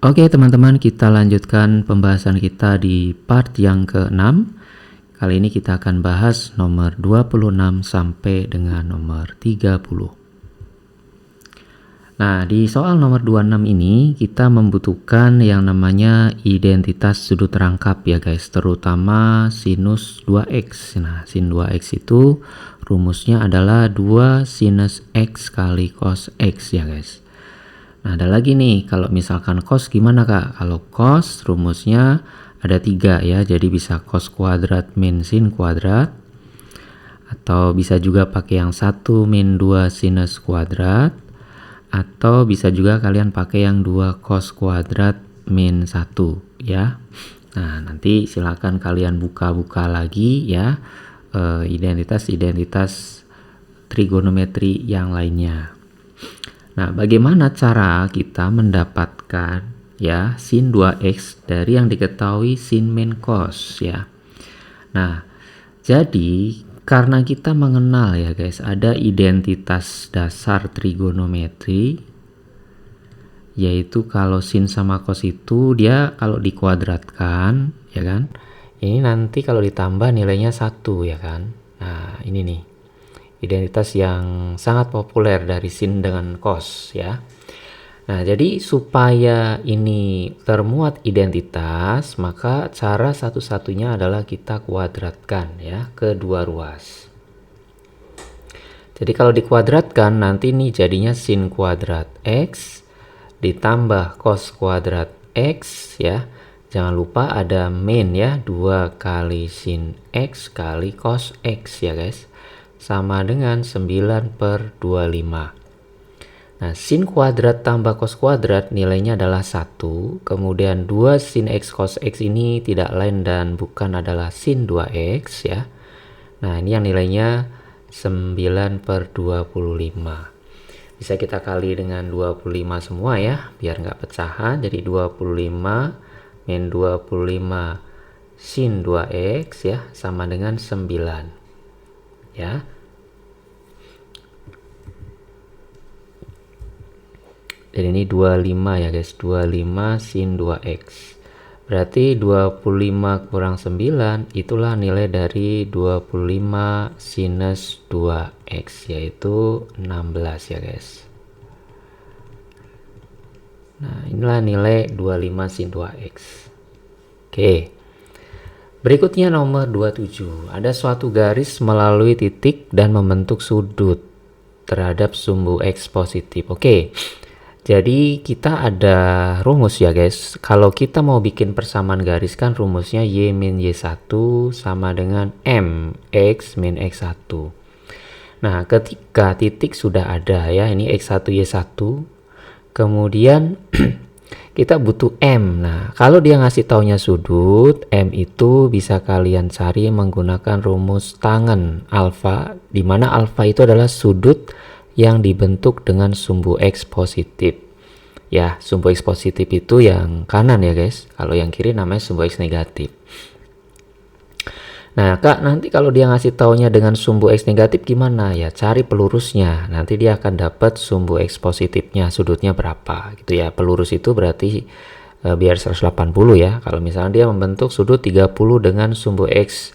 Oke teman-teman, kita lanjutkan pembahasan kita di part yang ke-6. Kali ini kita akan bahas nomor 26 sampai dengan nomor 30. Nah, di soal nomor 26 ini kita membutuhkan yang namanya identitas sudut rangkap ya guys, terutama sinus 2x. Nah, sin 2x itu rumusnya adalah 2 sinus x kali cos x ya guys. Nah, ada lagi nih, kalau misalkan cos gimana kak? Kalau cos rumusnya ada 3 ya, jadi bisa cos kuadrat min sin kuadrat, atau bisa juga pakai yang 1 min 2 sinus kuadrat, atau bisa juga kalian pakai yang 2 cos kuadrat min 1 ya. Nah, nanti silakan kalian buka-buka lagi ya identitas-identitas trigonometri yang lainnya. Nah, bagaimana cara kita mendapatkan ya sin 2x dari yang diketahui sin min cos ya. Nah, jadi karena kita mengenal ya guys, ada identitas dasar trigonometri, yaitu kalau sin sama cos itu dia kalau dikuadratkan ya kan, ini nanti kalau ditambah nilainya 1 ya kan. Nah, ini nih identitas yang sangat populer dari sin dengan cos ya. Nah, jadi supaya ini termuat identitas, maka cara satu-satunya adalah kita kuadratkan ya kedua ruas. Jadi kalau dikuadratkan nanti nih jadinya sin kuadrat x ditambah cos kuadrat x ya. Jangan lupa ada min ya, 2 kali sin x kali cos x ya guys, sama dengan 9/25. Nah, sin kuadrat tambah cos kuadrat nilainya adalah 1. Kemudian 2 sin x cos x ini tidak lain dan bukan adalah sin 2x ya. Nah, ini yang nilainya 9/25. Bisa kita kali dengan 25 semua ya, biar nggak pecahan. Jadi 25 min 25 sin 2x ya, sama dengan 9 ya. Dan ini 25 ya guys, 25 sin 2x. Berarti 25 kurang 9 itulah nilai dari 25 sinus 2x, yaitu 16 ya guys. Nah, inilah nilai 25 sin 2x. Oke. Berikutnya nomor 27. Ada suatu garis melalui titik dan membentuk sudut terhadap sumbu x positif. Oke. Jadi kita ada rumus ya guys. Kalau kita mau bikin persamaan garis kan rumusnya y min y1 sama dengan m x min x1. Nah, ketika titik sudah ada ya, ini x1 y1, kemudian kita butuh m. Nah, kalau dia ngasih taunya sudut, m itu bisa kalian cari menggunakan rumus tangen alfa, di mana alfa itu adalah sudut yang dibentuk dengan sumbu x positif. Ya, sumbu x positif itu yang kanan ya guys. Kalau yang kiri namanya sumbu x negatif. Nah, Kak, nanti kalau dia ngasih taunya dengan sumbu x negatif gimana? Ya, cari pelurusnya. Nanti dia akan dapat sumbu x positifnya, sudutnya berapa gitu ya. Pelurus itu berarti biar 180 ya. Kalau misalnya dia membentuk sudut 30 dengan sumbu x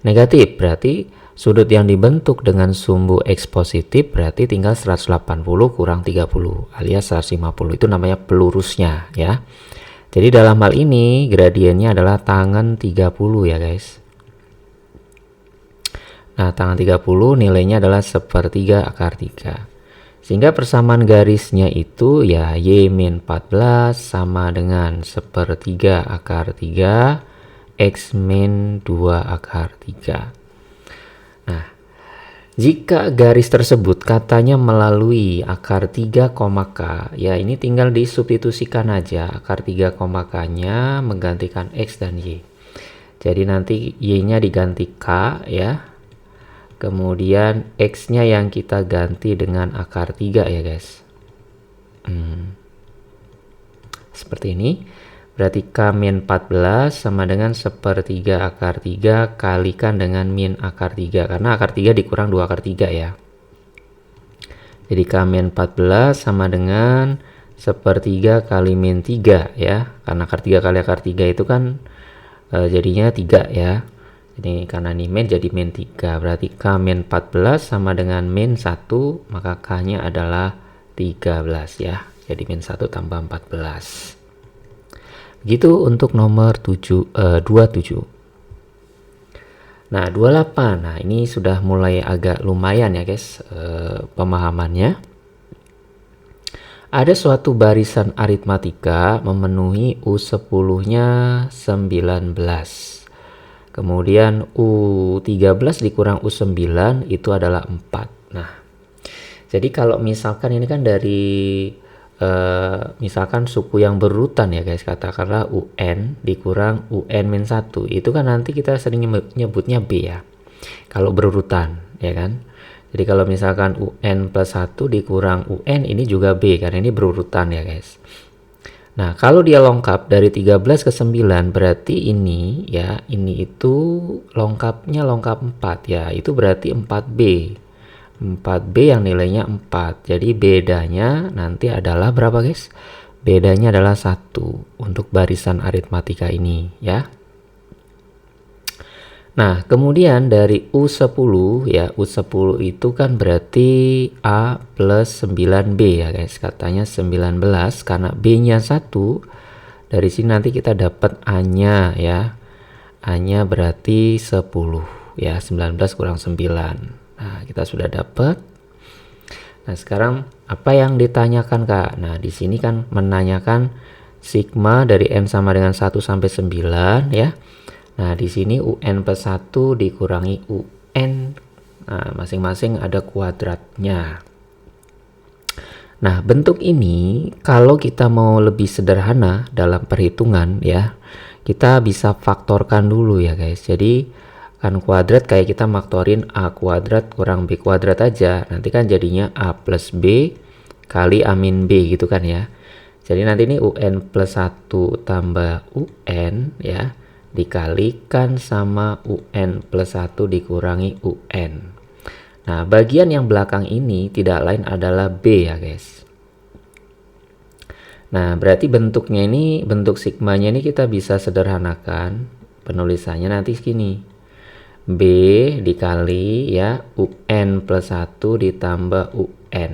negatif, berarti sudut yang dibentuk dengan sumbu x positif berarti tinggal 180 kurang 30 alias 150. Itu namanya pelurusnya ya. Jadi dalam hal ini gradiennya adalah tangen 30 ya guys. Nah, tangen 30 nilainya adalah 1/3 akar 3. Sehingga persamaan garisnya itu ya y min 14 sama dengan 1/3 akar 3 x min 2 akar 3. Nah, jika garis tersebut katanya melalui akar 3, k, ya ini tinggal disubstitusikan aja. Akar 3, k-nya menggantikan x dan y. Jadi nanti y-nya diganti k ya. Kemudian x-nya yang kita ganti dengan akar 3 ya guys. Seperti ini. Berarti k min 14 sama dengan 1/3 akar 3 kalikan dengan min akar 3. Karena akar 3 dikurang 2 akar 3 ya. Jadi k min 14 sama dengan sepertiga kali min 3 ya. Karena akar 3 kali akar 3 itu kan jadinya 3 ya. Jadi karena ini min jadi min 3. Berarti K min 14 sama dengan min 1. Maka K-nya adalah 13 ya. Jadi min 1 tambah 14. Begitu untuk nomor 27. Nah 28. Nah ini sudah mulai agak lumayan ya guys pemahamannya. Ada suatu barisan aritmatika memenuhi U10-nya 19. Kemudian U13 dikurang U9 itu adalah 4. Nah, jadi kalau misalkan ini kan dari misalkan suku yang berurutan ya guys, katakanlah UN dikurang UN-1. Itu kan nanti kita sering nyebutnya B ya. Kalau berurutan ya kan. Jadi kalau misalkan UN plus 1 dikurang UN ini juga B karena ini berurutan ya guys. Nah, kalau dia lengkap dari 13 ke 9 berarti ini ya, ini itu lengkapnya lengkap 4 ya. Itu berarti 4B. 4B yang nilainya 4. Jadi bedanya nanti adalah berapa guys? Bedanya adalah 1 untuk barisan aritmatika ini ya. Nah, kemudian dari U10 ya, U10 itu kan berarti A plus 9B ya guys. Katanya 19 karena B-nya 1. Dari sini nanti kita dapat A-nya ya. A-nya berarti 10 ya, 19 kurang 9. Nah, kita sudah dapat. Nah, sekarang apa yang ditanyakan Kak? Nah, di sini kan menanyakan sigma dari N sama dengan 1 sampai 9 ya. Nah, di sini UN plus 1 dikurangi UN. Nah, masing-masing ada kuadratnya. Nah, bentuk ini kalau kita mau lebih sederhana dalam perhitungan ya, kita bisa faktorkan dulu ya guys. Jadi kan kuadrat kayak kita faktorin A kuadrat kurang B kuadrat aja. Nanti kan jadinya A plus B kali A min B gitu kan ya. Jadi nanti ini UN plus 1 tambah UN ya, dikalikan sama UN plus 1 dikurangi UN. Nah, bagian yang belakang ini tidak lain adalah B ya guys. Nah, berarti bentuknya ini, bentuk sigmanya ini kita bisa sederhanakan. Penulisannya nanti segini. B dikali ya UN plus 1 ditambah UN.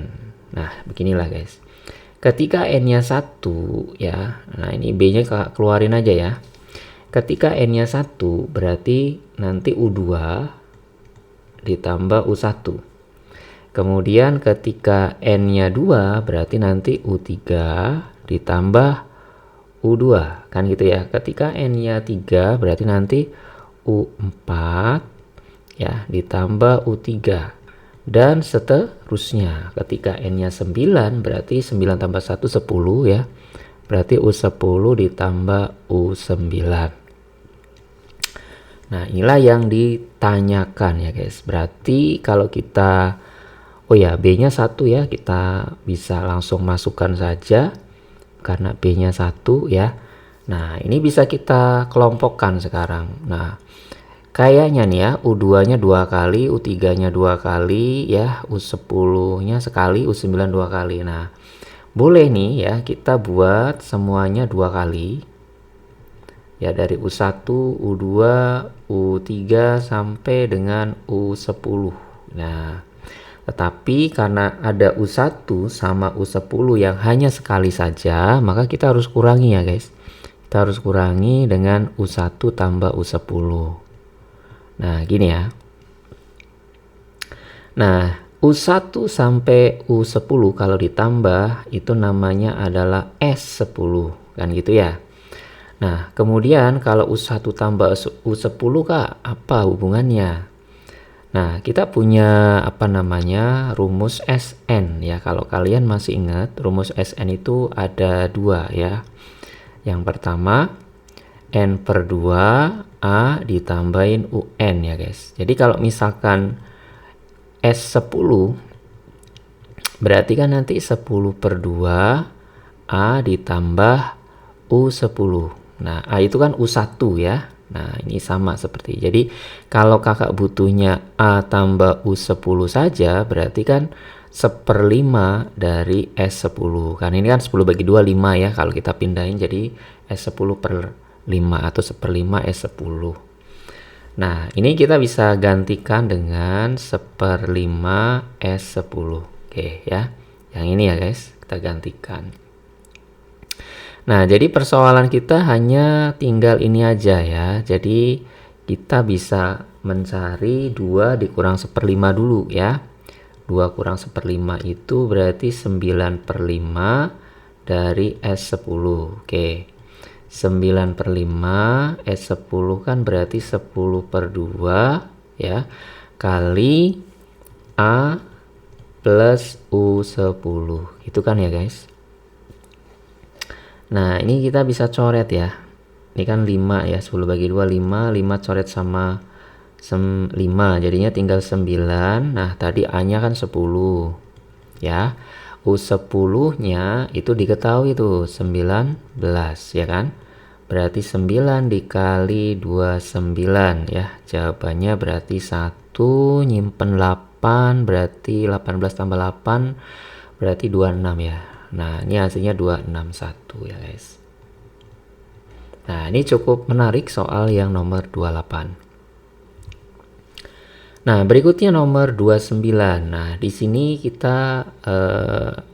Nah, beginilah guys. Ketika N-nya 1 ya, nah ini B-nya keluarin aja ya. Ketika N-nya 1 berarti nanti U2 ditambah U1. Kemudian ketika N-nya 2 berarti nanti U3 ditambah U2. Kan gitu ya. Ketika N-nya 3 berarti nanti U4 ya ditambah U3. Dan seterusnya. Ketika N-nya 9 berarti 9 tambah 1 10 ya. Berarti U10 ditambah U9. Nah, inilah yang ditanyakan ya guys. Berarti kalau kita, oh ya B-nya 1 ya, kita bisa langsung masukkan saja. Karena B-nya 1 ya. Nah, ini bisa kita kelompokkan sekarang. Nah, kayaknya nih ya, U2-nya 2 kali, U3-nya 2 kali ya, U10-nya sekali, U9 2 kali. Nah, boleh nih ya kita buat semuanya 2 kali. Ya dari U1, U2, U3 sampai dengan U10. Nah, tetapi karena ada U1 sama U10 yang hanya sekali saja, maka kita harus kurangi ya guys. Kita harus kurangi dengan U1 tambah U10. Nah, gini ya. Nah, U1 sampai U10 kalau ditambah itu namanya adalah S10. Kan gitu ya. Nah, kemudian kalau U1 tambah U10 Kak, apa hubungannya? Nah, kita punya apa namanya rumus SN ya. Kalau kalian masih ingat, rumus SN itu ada 2 ya. Yang pertama, N per 2 A ditambahin UN ya guys. Jadi kalau misalkan S10 berarti kan nanti 10 per 2 A ditambah U10. Nah, A itu kan U1 ya. Nah, ini sama seperti. Jadi, kalau kakak butuhnya A tambah U10 saja, berarti kan 1/5 dari S10. Karena ini kan 10 bagi 2, 5 ya. Kalau kita pindahin jadi S10/5 atau 1/5 S10. Nah, ini kita bisa gantikan dengan 1/5 S10. Oke ya. Yang ini ya guys, kita gantikan. Nah, jadi persoalan kita hanya tinggal ini aja ya. Jadi kita bisa mencari 2 dikurang 1/5 dulu ya. 2 kurang 1/5 itu berarti 9/5 dari S10. Oke. 9/5 S10 kan berarti 10/2 ya. Kali A plus U10. Itu kan ya guys. Nah, ini kita bisa coret ya. Ini kan 5 ya, 10 bagi 2 5, 5 coret sama 5, jadinya tinggal 9. Nah, tadi A-nya kan 10 ya. U10-nya itu diketahui tuh 19 ya kan. Berarti 9 dikali 29 ya. Jawabannya berarti 1, nyimpen 8, berarti 18 tambah 8 berarti 26 ya. Nah, ini hasilnya 261 ya guys. Nah, ini cukup menarik soal yang nomor 28. Nah, berikutnya nomor 29. Nah, di sini kita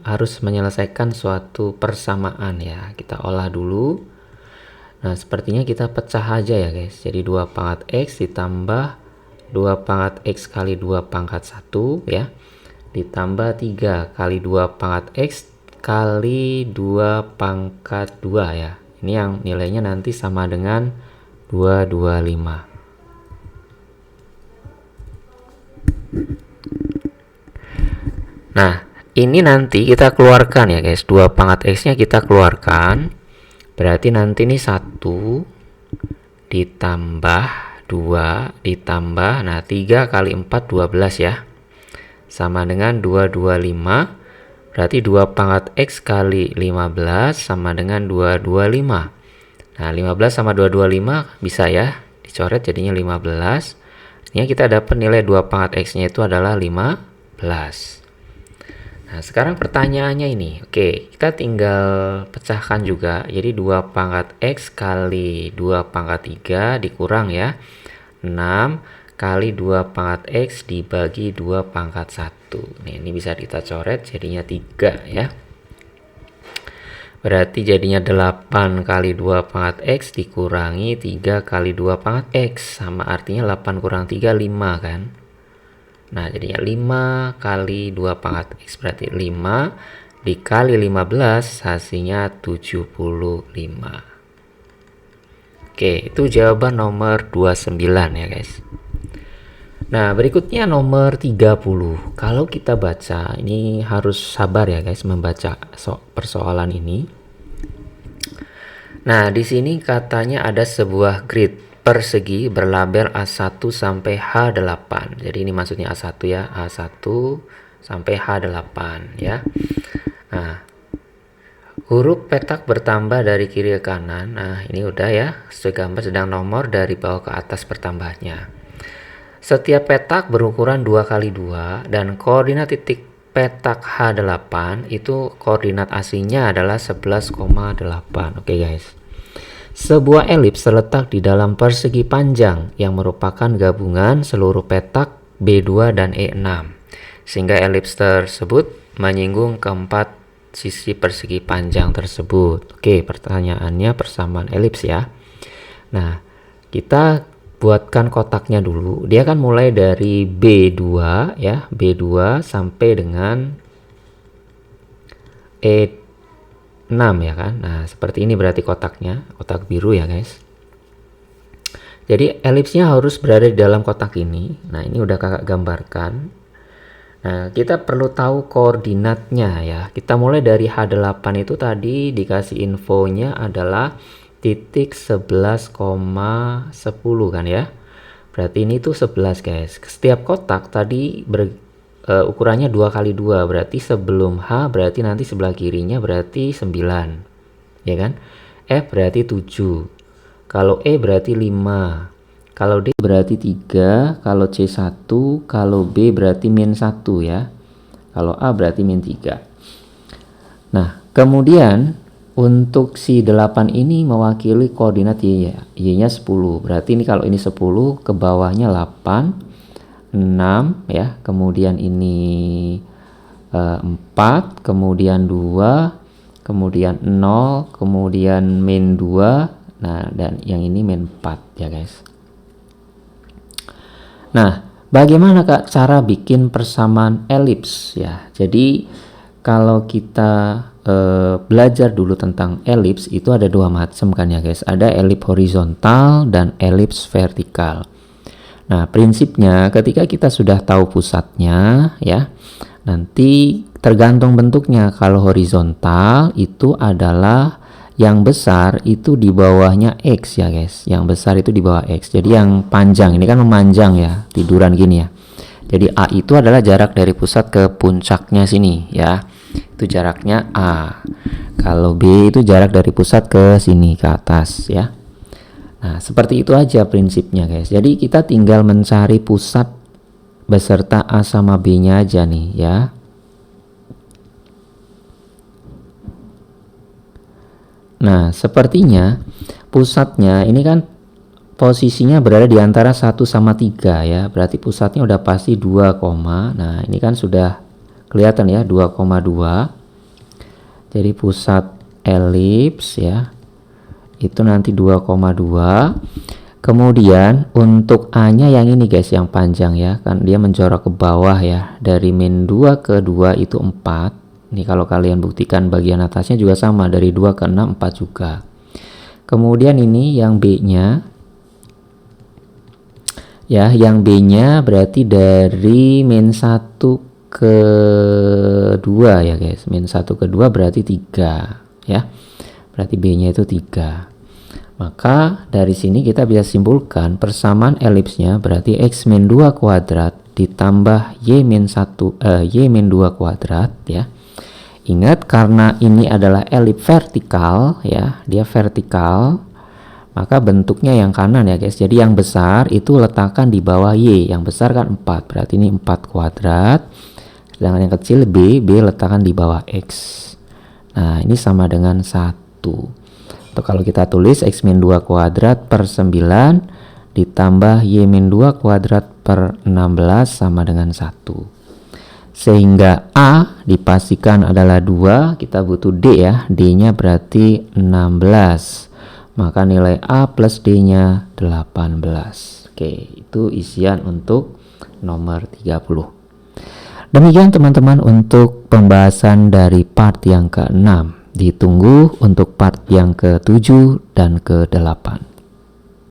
harus menyelesaikan suatu persamaan ya. Kita olah dulu. Nah, sepertinya kita pecah aja ya guys. Jadi 2 pangkat X ditambah 2 pangkat X kali 2 pangkat 1 ya. Ditambah 3 kali 2 pangkat X kali 2 pangkat 2 ya. Ini yang nilainya nanti sama dengan 225. Nah, ini nanti kita keluarkan ya guys. 2 pangkat X-nya kita keluarkan. Berarti nanti ini 1 ditambah 2 ditambah, nah 3 kali 4 12 ya. Sama dengan 225. Berarti 2 pangkat X kali 15 sama dengan 225. Nah, 15 sama 225 bisa ya. Dicoret jadinya 15. Ini kita dapat nilai 2 pangkat X-nya itu adalah 15. Nah, sekarang pertanyaannya ini. Oke, kita tinggal pecahkan juga. Jadi 2 pangkat X kali 2 pangkat 3 dikurang ya. 6 kali 2 pangkat X dibagi 2 pangkat 1. Nih, ini bisa kita coret jadinya 3 ya. Berarti jadinya 8 kali 2 pangkat X dikurangi 3 kali 2 pangkat X. Sama artinya 8 kurang 3, 5 kan. Nah, jadinya 5 kali 2 pangkat X. Berarti 5 dikali 15 hasilnya 75. Oke, itu jawaban nomor 29 ya guys. Nah, berikutnya nomor 30. Kalau kita baca, ini harus sabar ya guys membaca persoalan ini. Nah, di sini katanya ada sebuah grid persegi berlabel A1 sampai H8. Jadi ini maksudnya A1 ya, A1 sampai H8 ya. Nah, huruf petak bertambah dari kiri ke kanan. Nah, ini udah ya, segambar sedang nomor dari bawah ke atas bertambahnya. Setiap petak berukuran 2 kali 2 dan koordinat titik petak H8 itu koordinat aslinya adalah 11,8. Oke guys. Sebuah elips terletak di dalam persegi panjang yang merupakan gabungan seluruh petak B2 dan E6. Sehingga elips tersebut menyinggung keempat sisi persegi panjang tersebut. Oke, pertanyaannya persamaan elips ya. Nah, kita buatkan kotaknya dulu. Dia kan mulai dari B2 ya, B2 sampai dengan E6 ya kan. Nah, seperti ini berarti kotaknya, kotak biru ya guys. Jadi elipsnya harus berada di dalam kotak ini. Nah, ini udah kakak gambarkan. Nah, kita perlu tahu koordinatnya ya. Kita mulai dari H8 itu tadi dikasih infonya adalah titik 11,10 kan ya. Berarti ini tuh 11 guys. Setiap kotak tadi ukurannya 2 kali 2. Berarti sebelum H berarti nanti sebelah kirinya berarti 9. Ya kan? F berarti 7. Kalau E berarti 5. Kalau D berarti 3. Kalau C 1. Kalau B berarti min 1 ya. Kalau A berarti min 3. Nah, kemudian untuk si 8 ini mewakili koordinat Y ya. Y-nya 10. Berarti ini kalau ini 10 ke bawahnya 8, 6 ya. Kemudian ini 4, kemudian 2, kemudian 0, kemudian min 2. Nah, dan yang ini min 4 ya guys. Nah, bagaimana Kak cara bikin persamaan elips ya. Jadi kalau kita belajar dulu tentang elips itu ada dua macam kan ya guys. Ada elips horizontal dan elips vertikal. Nah, prinsipnya ketika kita sudah tahu pusatnya ya, nanti tergantung bentuknya. Kalau horizontal itu adalah yang besar itu di bawahnya X ya guys. Yang besar itu di bawah X. Jadi yang panjang ini kan memanjang ya, tiduran gini ya. Jadi A itu adalah jarak dari pusat ke puncaknya sini ya. Itu jaraknya A. Kalau B itu jarak dari pusat ke sini ke atas ya. Nah, seperti itu aja prinsipnya guys. Jadi kita tinggal mencari pusat beserta A sama B-nya aja nih ya. Nah, sepertinya pusatnya ini kan posisinya berada di antara 1 sama 3 ya. Berarti pusatnya udah pasti 2, nah ini kan sudah kelihatan ya 2,2. Jadi pusat elips ya itu nanti 2,2. Kemudian untuk A-nya yang ini guys, yang panjang ya, kan dia menjorok ke bawah ya. Dari min 2 ke 2 itu 4. Ini kalau kalian buktikan bagian atasnya juga sama, dari 2 ke 6 4 juga. Kemudian ini yang B-nya ya, yang B-nya berarti dari min 1 ke 2 ya guys. Min 1 ke 2 berarti 3 ya. Berarti B-nya itu 3. Maka dari sini kita bisa simpulkan persamaan elipsnya berarti X min 2 kuadrat ditambah Y min 2 kuadrat ya. Ingat, karena ini adalah elips vertikal ya, dia vertikal, maka bentuknya yang kanan ya guys. Jadi yang besar itu letakkan di bawah Y. Yang besar kan 4, berarti ini 4 kuadrat. Sedangkan yang kecil B letakkan di bawah X. Nah, ini sama dengan 1. Atau kalau kita tulis X min 2 kuadrat per 9 ditambah Y min 2 kuadrat per 16 sama dengan 1. Sehingga A dipastikan adalah 2, kita butuh D ya. D-nya berarti 16. Maka nilai A plus D-nya 18. Oke, itu isian untuk nomor 30. Demikian teman-teman untuk pembahasan dari part yang ke-6. Ditunggu untuk part yang ke-7 dan ke-8.